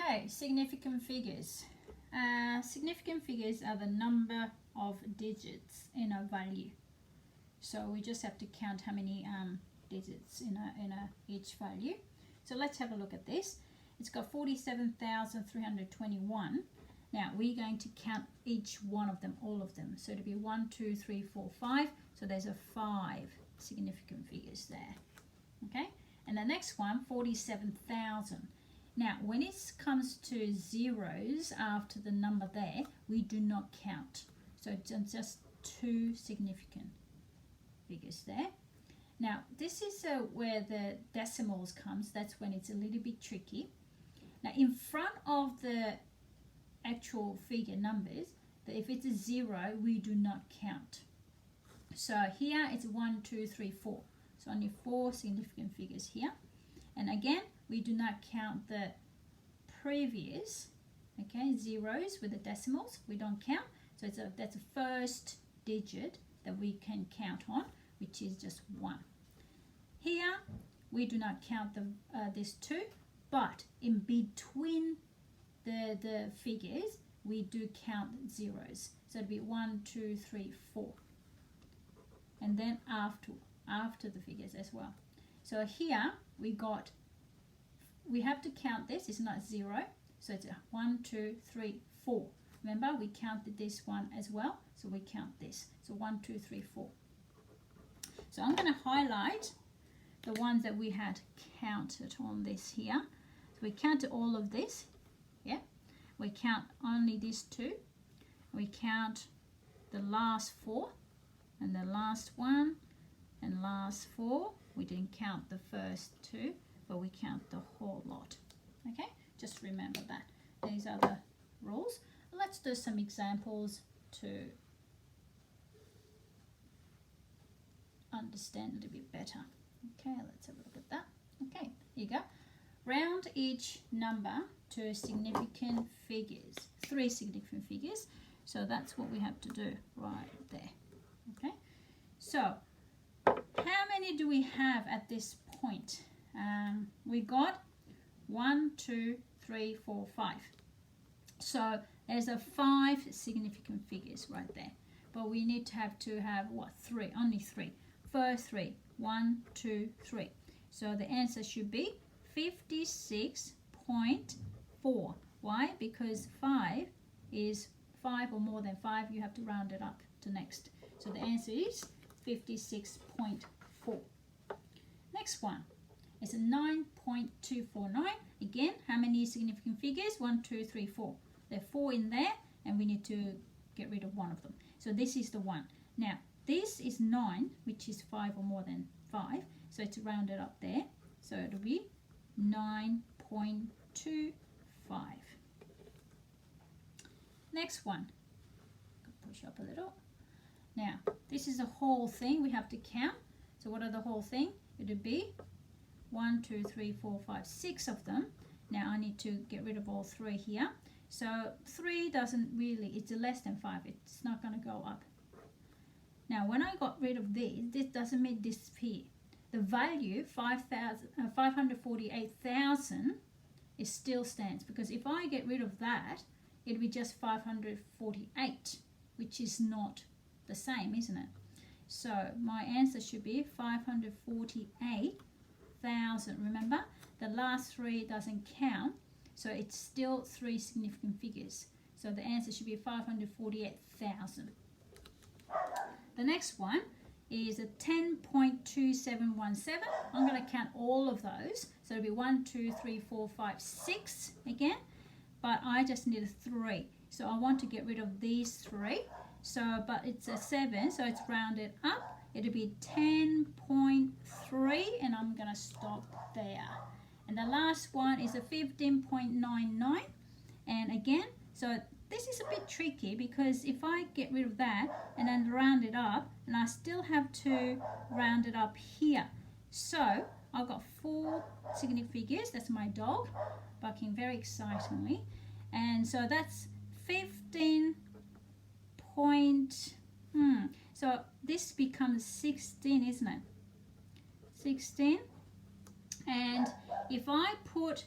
Okay, significant figures. Significant figures are the number of digits in a value. So we just have to count how many digits in each value. So let's have a look at this. It's got 47,321. Now we're going to count each one of them, all of them. So it'll be 1, 2, 3, 4, 5. So there's a 5 significant figures there. Okay, and the next one, 47,000. Now when it comes to zeros after the number there, we do not count. So it's just 2 significant figures there. Now this is where the decimals comes. That's when it's a little bit tricky. Now in front of the actual figure numbers, if it's a 0, we do not count. So here it's 1, 2, 3, 4. So only 4 significant figures here. And again, we do not count the previous, okay, zeros with the decimals. We don't count. So that's the first digit that we can count on, which is just 1. Here, we do not count this 2, but in between the figures, we do count zeros. So it'll be 1, 2, 3, 4. And then after the figures as well. So here, we have to count this. It's not 0. So it's 1, 2, 3, 4. Remember, we counted this one as well. So we count this. So 1, 2, 3, 4. So I'm going to highlight the ones that we had counted on this here. So we counted all of this. Yeah. We count only these 2. We count the last 4 and the last 1 and last 4. We didn't count the first 2, but we count the whole lot. Okay, just remember that. These are the rules. Let's do some examples to understand a little bit better. Okay, let's have a look at that. Okay, here you go. Round each number to significant figures, 3 significant figures. So that's what we have to do right there. Okay, so how many do we have at this point? We got 1, 2, 3, 4, 5. So there's a 5 significant figures right there. But we need to have what? 3, only 3. First 3, 1, 2, 3. So the answer should be 56.4. Why? Because 5 is 5 or more than 5. You have to round it up to next. So the answer is 56.4. Next one is a 9.249. Again, how many significant figures? 1, 2, 3, 4. There are 4 in there, and we need to get rid of one of them. So this is the one. Now, this is 9, which is 5 or more than 5. So it's rounded up there. So it'll be 9.25. Next one. Push up a little. Now, this is a whole thing we have to count. So what are the whole thing? It would be 1, 2, 3, 4, 5, 6 of them. Now I need to get rid of all 3 here. So 3 doesn't really, it's less than 5. It's not going to go up. Now when I got rid of this doesn't make disappear. The value 548,000 it still stands, because if I get rid of that, it'll be just 548, which is not the same, isn't it? So my answer should be 548,000. Remember, the last 3 doesn't count, so it's still 3 significant figures. So the answer should be 548,000. The next one is a 10.2717. I'm going to count all of those. So it'll be 1, 2, 3, 4, 5, 6 again. But I just need a 3. So I want to get rid of these 3. So, but it's a 7, so it's rounded up. It'll be 10.3, and I'm going to stop there. And the last one is a 15.99. And again, so this is a bit tricky, because if I get rid of that and then round it up, and I still have to round it up here. So I've got 4 significant figures. That's my dog barking very excitingly. And so that's 15 point, so this becomes 16, isn't it? 16. And if I put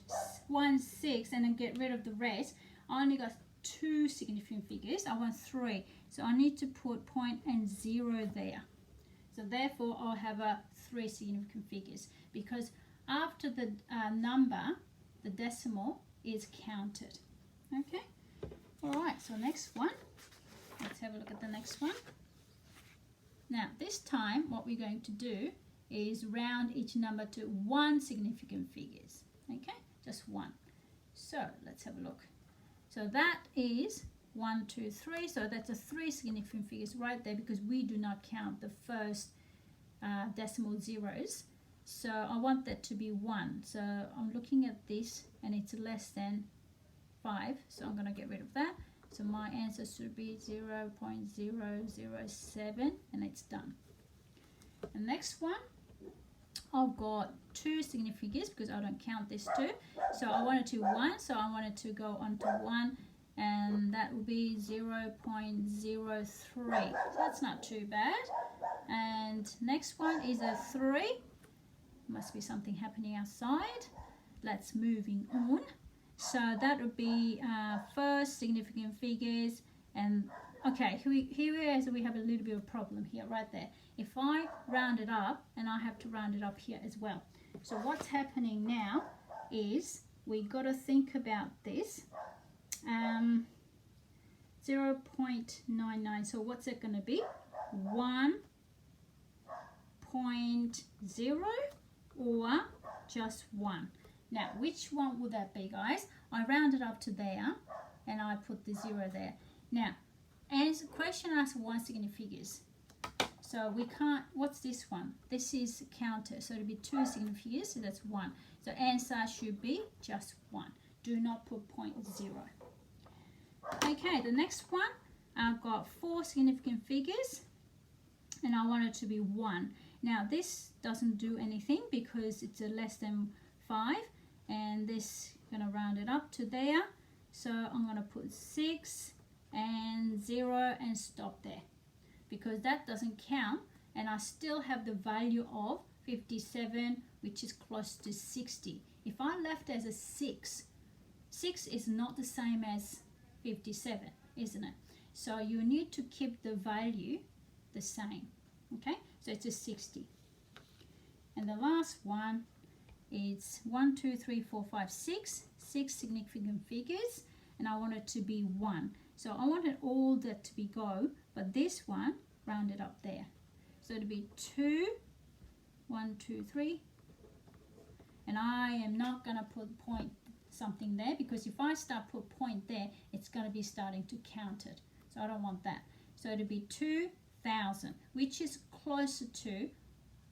1 6 and then get rid of the rest, I only got 2 significant figures. I want 3, so I need to put point and 0 there. So therefore I'll have 3 significant figures, because after the number, the decimal is counted. Okay, all right, so next one, let's have a look at the next one. Now this time what we're going to do is round each number to 1 significant figures. Okay, just 1. So let's have a look. So that is 1 2 3, so that's a 3 significant figures right there, because we do not count the first decimal zeros. So I want that to be 1. So I'm looking at this and it's less than 5, so I'm going to get rid of that. So my answer should be 0.007, and it's done. The next one, I've got 2 significant figures because I don't count this 2. So I wanted to 1, so I wanted to go on to 1, and that will be 0.03. So that's not too bad. And next one is a 3. Must be something happening outside. Let's moving on. So that would be first significant figures, and okay, here we have a little bit of a problem here, right there. If I round it up, and I have to round it up here as well. So what's happening now is we got to think about this. 0.99. So what's it going to be? 1.0 or just 1? Now, which one would that be, guys? I rounded up to there, and I put the 0 there. Now, as question asks 1 significant figures. So we can't, what's this one? This is counter, so it'll be 2 significant figures, so that's 1. So answer should be just 1. Do not put 0.0. Okay, the next one, I've got 4 significant figures, and I want it to be 1. Now, this doesn't do anything because it's a less than 5, and this going to round it up to there. So I'm going to put 6 and 0 and stop there, because that doesn't count, and I still have the value of 57, which is close to 60. If I left as a 6, 6 is not the same as 57, isn't it? So you need to keep the value the same. Okay, so it's a 60. And the last one is 1 2 3 4 5 6 significant figures, and I want it to be 1. So I wanted all that to be go, but this one rounded up there. So it'll be 2, 1 2 3, and I am not going to put point something there, because if I start put point there, it's going to be starting to count it. So I don't want that. So it'll be 2,000, which is closer to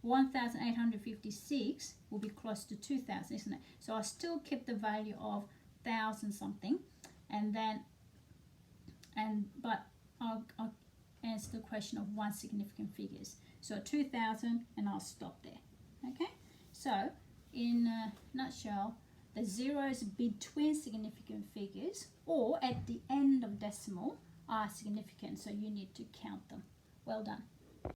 1,856 will be close to 2,000, isn't it? So I still keep the value of 1,000 something, and then but I'll answer the question of 1 significant figures. So 2,000, and I'll stop there. Okay. So in a nutshell, the zeros between significant figures or at the end of decimal are significant, so you need to count them. Well done.